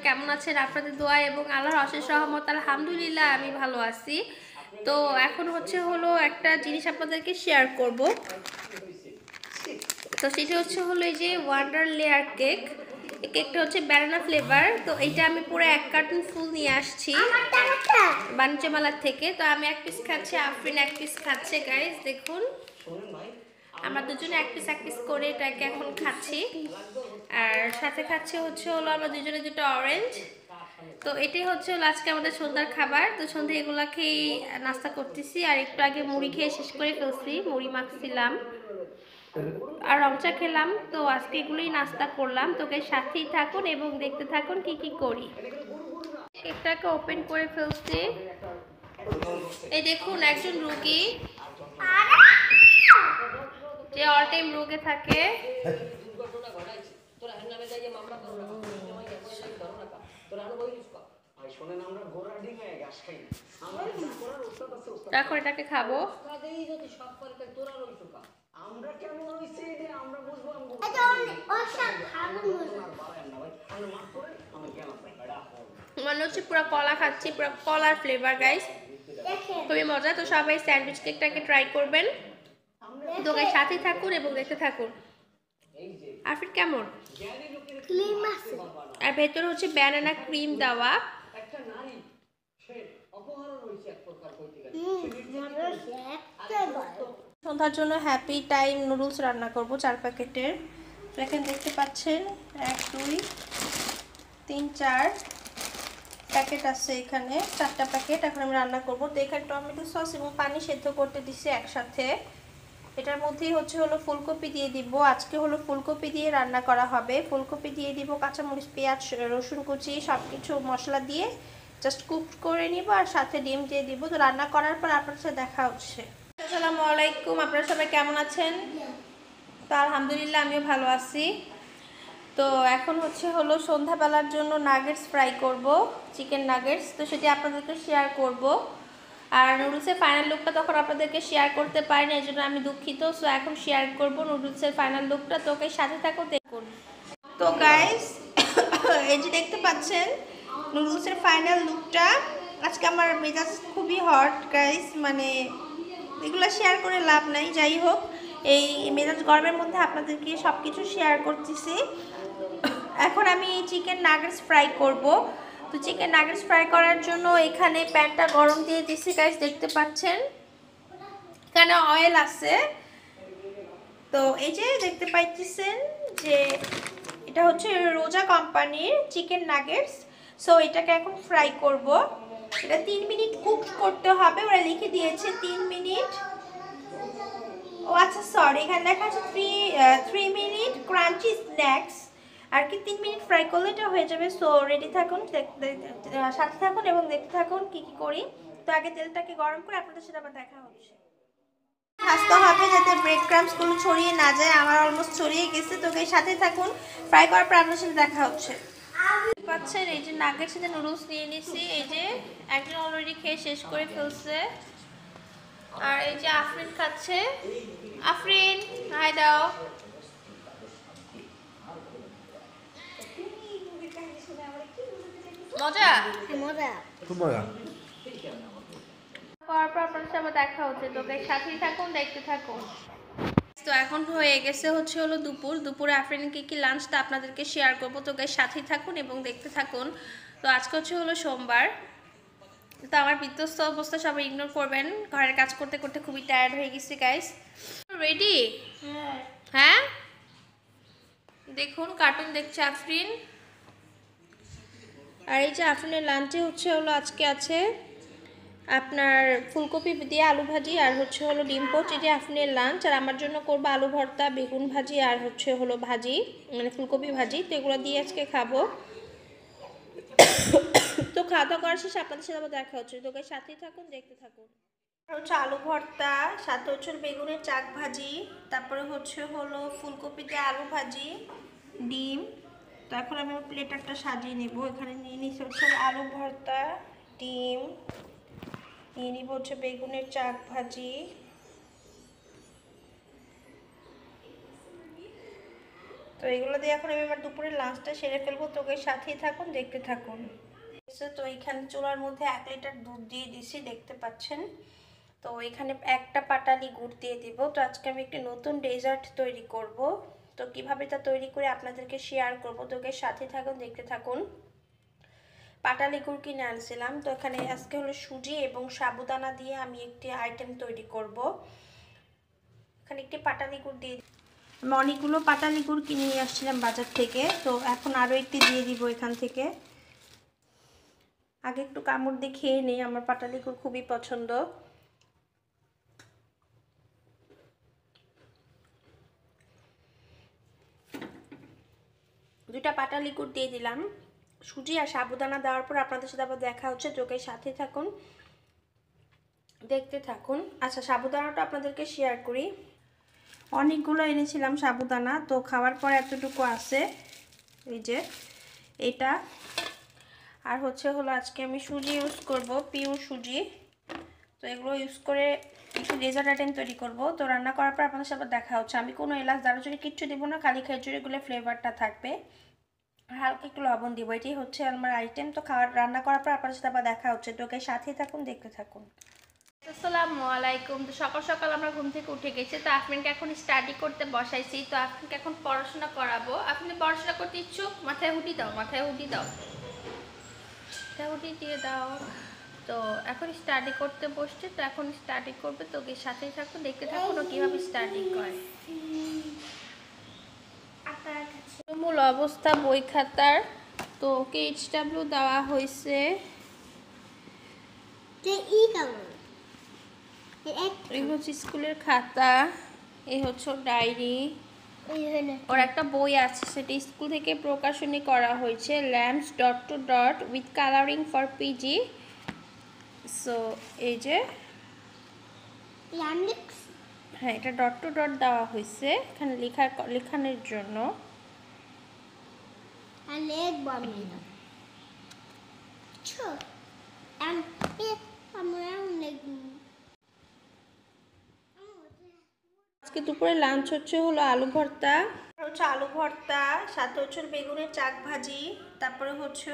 কেমন আছেন? আপনাদের দোয়া এবং আল্লাহর অশেষ রহমত আলহামদুলিল্লাহ আমি ভালো আছি। তো এখন হলো একটা জিনিস আপনাদেরকে শেয়ার করব। তো সেটা হলো এই যে ওয়ান্ডার লেয়ার কেক। এই কেকটা হচ্ছে ব্যানানা ফ্লেভার। তো এইটা আমি পুরো 1 কার্টুন ফুল নিয়ে আসছি বাণিজ্য মেলার থেকে। তো আমি 1 পিস খাচ্ছি, আফরিন 1 পিস খাচ্ছে। গাইস দেখুন, আমরা দুজনে 1 পিস করে এটাকে এখন খাচ্ছি। আর সাথে খাচ্ছে হলো আমরা দুজনে দুটো অরেঞ্জ। তো এটাই হলো আজকে আমাদের সন্ধ্যার খাবার। তো সন্ধ্যে এগুলা খেয়ে নাস্তা করতেছি। আর একটু আগে মুড়ি খেয়ে শেষ করে ফেলছি, মুড়ি মাখছিলাম আর রংচা খেলাম। তো আজকে এগুলোই নাস্তা করলাম। তোকে সাথেই থাকুন এবং দেখতে থাকুন কি কি করি। কেকটাকে ওপেন করে ফেলছি। এই দেখুন, একজন রোগী যে অল টাইম রোগে থাকে। এখন এটাকে খাবো। মনে হচ্ছে পুরো কলা খাচ্ছি, পুরো কলার ফ্লেভার গাইস, খুবই মজা। তো সবাই স্যান্ডউইচ কেকটাকে ট্রাই করবেন। তো গাইস সাথেই থাকুন এবং দেখতে থাকুন। আফির কেমন? ক্রিম আছে আর ভেতরে হচ্ছে ব্যানানা ক্রিম দেওয়া। সন্ধ্যার জন্য হ্যাপি টাইম নুডলস রান্না করব 4 প্যাকেটের। দেখেন, দেখতে পাচ্ছেন 1 2 3 4 প্যাকেট আছে এখানে, 4টা প্যাকেট। এখন আমি রান্না করব। তো এখানে টমেটো সস এবং পানি সেদ্ধ করতে দিছি একসাথে। এটার মধ্যেই হলো ফুলকপি দিয়ে দিব। আজকে ফুলকপি দিয়ে রান্না করা হবে। ফুলকপি দিয়ে দিব, কাঁচামরিচ, পেঁয়াজ, রসুন কুচি সবকিছু মশলা দিয়ে জাস্ট কুক করে নিব আর সাথে ডিম দিয়ে দিব। তো রান্না করার পর আপনার সাথে দেখা হচ্ছে। আসসালামু আলাইকুম, আপনারা সবাই কেমন আছেন? তো আলহামদুলিল্লাহ আমিও ভালো আছি। তো এখন হলো সন্ধ্যাবেলার জন্য নাগেটস ফ্রাই করব, চিকেন নাগেটস। তো সেটি আপনাদেরকে শেয়ার করব। আর নুডলসের ফাইনাল লুকটা তখন আপনাদেরকে শেয়ার করতে পারিনি, এই জন্য আমি দুঃখিত। সো এখন শেয়ার করব নুডলসের ফাইনাল লুকটা। তোকে সাথে থাকো, দেখুন। তো গাইস, এই যে দেখতে পাচ্ছেন নুডলসের ফাইনাল লুকটা। আজকে আমার মেজাজ খুবই হট গাইস, মানে এগুলো শেয়ার করে লাভ নাই। যাই হোক, এই মেজাজ গরমের মধ্যে আপনাদেরকে সব কিছু শেয়ার করতেছি। এখন আমি চিকেন নাগেটস ফ্রাই করব। তো চিকেন নাগেটস ফ্রাই করার জন্য এখানে প্যানটা গরম দিয়ে দিচ্ছি গাইস, দেখতে পাচ্ছেন এখানে অয়েল আছে। তো এই যে দেখতে পাইতেছেন যে এটা হচ্ছে রোজা কোম্পানির চিকেন নাগেটস। সো এটাকে এখন ফ্রাই করব। এটা 3 মিনিট কুক করতে হবে, ওরা লিখে দিয়েছে 3 মিনিট। ও আচ্ছা, সরি, এখানে লেখা আছে 3 মিনিট ক্রাঞ্চি স্ন্যাক্স। আর কি 3 মিনিট ফ্রাই করলে এটা হয়ে যাবে। সো রেডি থাকুন, সাথে থাকুন এবং দেখতে থাকুন কি কি করি। তো আগে তেলটাকে গরম করে আপনাদের সাথে আবার দেখা হচ্ছে। ভাজতে হবে যাতে ব্রেড ক্রাম্বসগুলো ছড়িয়ে না যায়। আমার অলমোস্ট ছড়িয়ে গেছে। তো এর সাথে থাকুন, ফ্রাই করার পর আপনাদের সাথে দেখা হচ্ছে। পাচ্ছেন এই যে নাগেটস সাথে নুডলস নিয়ে নিছি। এই যে একজন অলরেডি খেয়ে শেষ করে ফেলছে। আর এই যে আফরিন খাচ্ছে। আফরিন, হাই দাও। মজা মজা খুব মজা। করার পর আপনাদের সাথে দেখা হচ্ছে। তো সাথেই থাকুন, দেখতে থাকুন। তো এখন হয়ে গেছে হলো দুপুরে আফরিনকে কি লাঞ্চটা আপনাদেরকে শেয়ার করব। তো সাথেই থাকুন এবং দেখতে থাকুন। তো আজকে হলো সোমবার। তো আমার বিধ্বস্ত অবস্থা সবাই ইগনোর করবেন, ঘরের কাজ করতে করতে খুবই টায়ার্ড হয়ে গেছি গাইস। রেডি? হ্যাঁ, দেখুন কার্টুন দেখছে আফরিন। আর এই যে আফরিনের লাঞ্চে হলো আজকে আছে আপনার ফুলকপি দিয়ে আলু ভাজি আর হলো ডিম পোচ। এই যে আফরিনের লাঞ্চ। আর আমার জন্য করবো আলু ভর্তা, বেগুন ভাজি আর হলো ভাজি, মানে ফুলকপি ভাজি। তো এগুলো দিয়ে আজকে খাবো। তো খাওয়া দাওয়া করার শেষে আপনাদের সাথে আবার দেখা হচ্ছে। তো সাথেই থাকুন, দেখতে থাকুন। আলু ভর্তা, সাথে বেগুনের চাক ভাজি, তারপরে হলো ফুলকপি দিয়ে আলু ভাজি, ডিম। তো এখন আমি প্লেট একটা সাজিয়ে নেব। এখানে নিয়ে নিচ্ছি আলু ভর্তা, ডিম, নিয়ে নিব বেগুনের চাক ভাজি, তো এগুলো দিয়ে এখন আমি আমার দুপুরের লাঞ্চটা সেরে ফেলবো। তোকে সাথেই থাকুন, দেখতে থাকুন। তো এখানে চুলার মধ্যে 1 লিটার দুধ দিয়ে দিছি, দেখতে পাচ্ছেন। তো এখানে একটা পাটালি গুড় দিয়ে দিব। তো আজকে আমি একটি নতুন ডেজার্ট তৈরি করব। তো কিভাবে তা তৈরি করে আপনাদেরকে শেয়ার করব, তোকে সাথে থাকুন, দেখতে থাকুন। পাটালি গুড় কিনে আনছিলাম। তো এখানে আজকে হলো সুজি এবং সাবুদানা দিয়ে আমি একটি আইটেম তৈরি করব। এখানে একটি পাটালি গুড় দিয়ে, আমি অনেকগুলো পাটালি গুড় কিনে নিয়ে আসছিলাম বাজার থেকে। তো এখন আরও একটি দিয়ে দিব এখান থেকে। আগে একটু কামড় দিয়ে খেয়ে নেই, আমার পাটালি গুড় খুবই পছন্দ। দুইটা পাটালি গুড় দিয়ে দিলাম। সুজি আর সাবুদানা দেওয়ার পর আপনাদের সাথে আবার দেখা হচ্ছে। চোখের সাথে থাকুন, দেখতে থাকুন। আচ্ছা, সাবুদানাটা আপনাদেরকে শেয়ার করি। অনেকগুলো এনেছিলাম সাবুদানা, তো খাওয়ার পর এতটুকু আছে, এই যে এটা। আর হলো আজকে আমি সুজি ইউজ করব, পিওর সুজি। তো এগুলো ইউজ করে একটু ডেজার্ট আইটেম তৈরি করব। তো রান্না করার পর আপনাদের সাথে দেখা হচ্ছে। আমি কোনো এলাচ দারুচিনি কিচ্ছু দেবো না, খালি খেজুরিগুলো ফ্লেভারটা থাকবে, হালকা একটু লবণ দিব। এটাই হচ্ছে আমার আইটেম। তো রান্না করার পর আপনাদের সাথে আবার দেখা হচ্ছে। তোকে সাথেই থাকুন, দেখতে থাকুন। আসসালামু আলাইকুম। তো সকাল সকাল আমরা ঘুম থেকে উঠে গেছি। তো আফরিনকে এখন স্টাডি করতে বসাইছি। তো আফরিনকে এখন পড়াশোনা করাবো। আপনি পড়াশোনা করতে ইচ্ছুক? মাথায় হুডি দাও, মাথায় হুডি দাও, মাথায় হুডি দিয়ে দাও। তো এখন স্টাডি করতে বসছে। তো এখন স্টাডি করবে। তো ওকে সাথেই থাকুন, দেখতে থাকুন ও কীভাবে স্টাডি করে। মূল অবস্থা বই খাতার। তো ওকে HW দেওয়া হয়েছে। এই হচ্ছে স্কুলের খাতা, এই হচ্ছে ডায়েরি। ওর একটা বই আছে, সেটা স্কুল থেকে প্রকাশনী করা হয়েছে, lamps dot two dot with colouring for PG. So এই যে, হ্যাঁ, এটা ডট টু ডট দেওয়া হয়েছে এখানে লেখানোর জন্য। আজকে দুপুরে লাঞ্চ হলো আলু ভর্তা, সাথে বেগুনের চাক ভাজি, তারপরে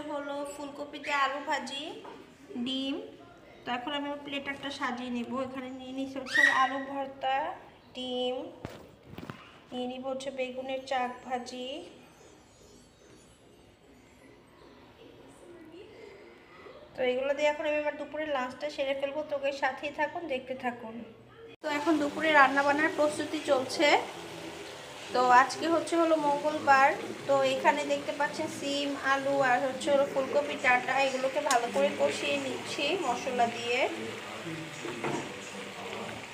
হলো ফুলকপিতে আলু ভাজি, ডিম। তো এখন আমি প্লেট একটা সাজিয়ে নেব। এখানে নিয়ে নিচ্ছি আলু ভর্তা, ডিম, নিয়ে নিব বেগুনের চাক ভাজি। তো এগুলো দিয়ে এখন আমি আমার দুপুরের লাঞ্চটা সেরে ফেলবো। তোকে সাথেই থাকুন, দেখতে থাকুন। তো এখন দুপুরে রান্না বান্নার প্রস্তুতি চলছে। তো আজকে হলো মঙ্গলবার। তো এখানে দেখতে পাচ্ছেন সিম, আলু আর হলো ফুলকপি ডাঁটা, এগুলোকে ভালো করে কষিয়ে নিচ্ছি মশলা দিয়ে।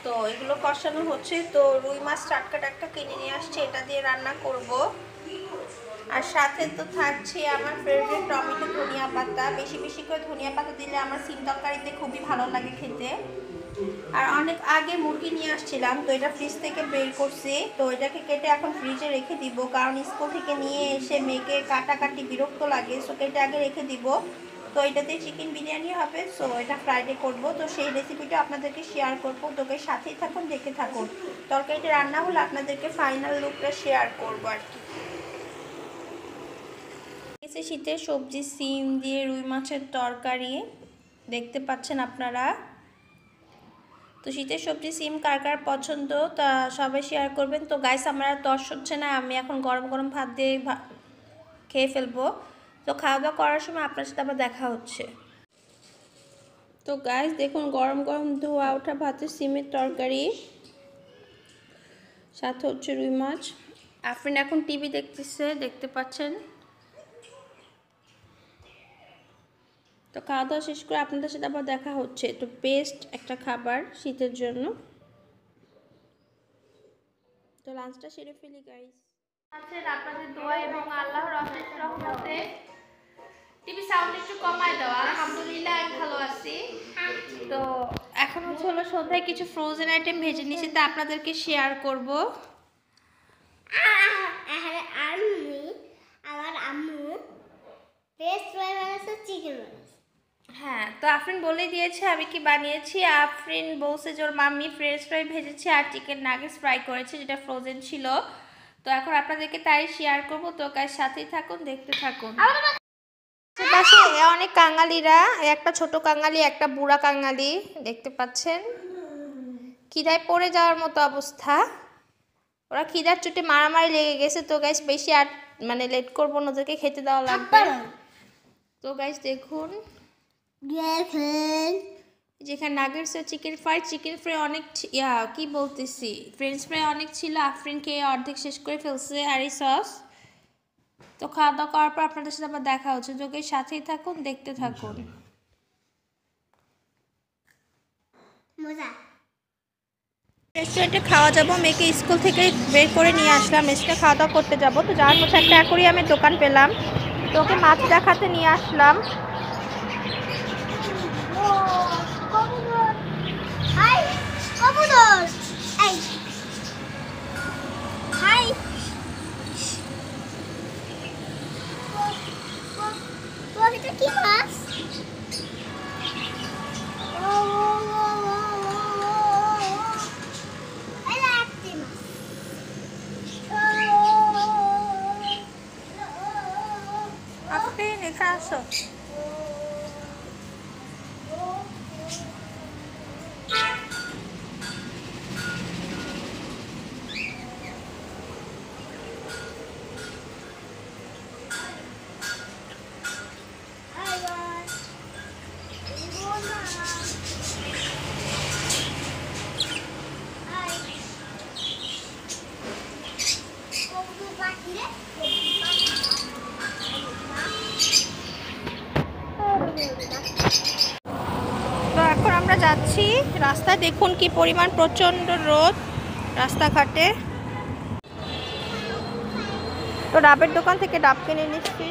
তো এগুলো কষানো হচ্ছে। তো রুই মাছ টাটকা কিনে নিয়ে আসছে, এটা দিয়ে রান্না করব। আর সাথে তো থাকছে আমার ফেভারিট টমেটো ধনিয়া পাতা। বেশি বেশি করে ধনিয়া পাতা দিলে আমার সিম তরকারিতে খুবই ভালো লাগে খেতে। আর অনেক আগে মুরগি নিয়ে আসছিলাম, তো এটা ফ্রিজ থেকে বের করছি। তো এটাকে কেটে এখন ফ্রিজে রেখে দিব, কারণ স্কুল থেকে নিয়ে এসে মেয়েকে কাটাকাটি বিরক্ত লাগে। সো কেটে আগে রেখে দিব। তো এটাতে চিকেন বিরিয়ানি হবে। সো এটা ফ্রাইডে করব। তো সেই রেসিপিটা আপনাদেরকে শেয়ার করবো। তোকে সাথেই থাকুন, দেখে থাকুন। তরকারিটা রান্না হলে আপনাদেরকে ফাইনাল লুকটা শেয়ার করবো আর কি। শীতের সবজি সিম দিয়ে রুই মাছের তরকারি, দেখতে পাচ্ছেন আপনারা। তো শীতের সবজি সিম কার কার পছন্দ তা সবাই শেয়ার করবেন। তো গাইস, আমার আর তর্স হচ্ছে না, আমি এখন গরম গরম ভাত দিয়ে খেয়ে ফেলবো। তো খাওয়া দাওয়া করার সময় আপনার সাথে আবার দেখা হচ্ছে। তো গাইস দেখুন, গরম গরম ধোয়া ওঠা ভাতে সিমের তরকারি, সাথে রুই মাছ। আফরিন এখন টিভি দেখতেছে, দেখতে পাচ্ছেন। তো খাওয়া দাওয়া শেষ করে আপনাদের সাথে আবার দেখা হচ্ছে। তো বেস্ট একটা খাবার শীতের জন্য। তো লাঞ্চটা সেরে ফেলি গাইস। আছেন আপনাদের দোয়া এবং আল্লাহর অশেষ রহমতে। টিভি সাউন্ড একটু কমায় দাও। আলহামদুলিল্লাহ আমি ভালো আছি। তো এখন হলো সন্ধ্যায় কিছু ফ্রোজেন আইটেম ভেজে নিয়েছি, তা আপনাদেরকে শেয়ার করব। আমার আম্মু ফ্রেশ ফ্রাই বানাচ্ছে, চিকেন বানাচ্ছে। হ্যাঁ, তো আফরিন বলেই দিয়েছে আমি কি বানিয়েছি। আফরিন বলছে যে ওর মাম্মি ফ্রেঞ্চ ফ্রাই ভেজেছে আর চিকেন নাগেটস ফ্রাই করেছে, যেটা ফ্রোজেন ছিল। তো এখন আপনাদেরকে তাই শেয়ার করব। তো গাইস সাথেই থাকুন, দেখতে থাকুন। পাশে অনেক কাঙালিরা, একটা ছোট কাঙালি একটা বুড়া কাঙালি দেখতে পাচ্ছেন, খিদায় পড়ে যাওয়ার মতো অবস্থা। ওরা খিদার চোটে মারামারি লেগে গেছে। তো গাইস বেশি আর মানে লেট করবো না, ওদেরকে খেতে দেওয়া লাগবে। তো গাইস দেখুন যেখানে নাগেটস ও চিকেন ফ্রাই অনেক কি বলতেছি, ফ্রেঞ্চ ফ্রাই অনেক ছিল। আফরিন খেয়ে অর্ধেক শেষ করে ফেলছে, আর এই সস। তো খাওয়া দাওয়া করার পর আপনাদের সাথে আবার দেখা হচ্ছে। তো গাইস সাথেই থাকুন, দেখতে থাকুন। রেস্টুরেন্টে খাওয়া যাবো, মেয়েকে স্কুল থেকে বের করে নিয়ে আসলাম, এসে খাওয়া দাওয়া করতে যাবো। তো যাওয়ার মধ্যে একটা অ্যাকোরিয়ামের দোকান পেলাম, তো ওকে মাছ দেখাতে নিয়ে আসলাম। কি মাছ? আফরিন এখানে আসো। তো এখন আমরা যাচ্ছি রাস্তায়, দেখুন কি পরিমাণ প্রচণ্ড রোদ রাস্তাঘাটে। তো ডাবের দোকান থেকে ডাব কিনে নিচ্ছি।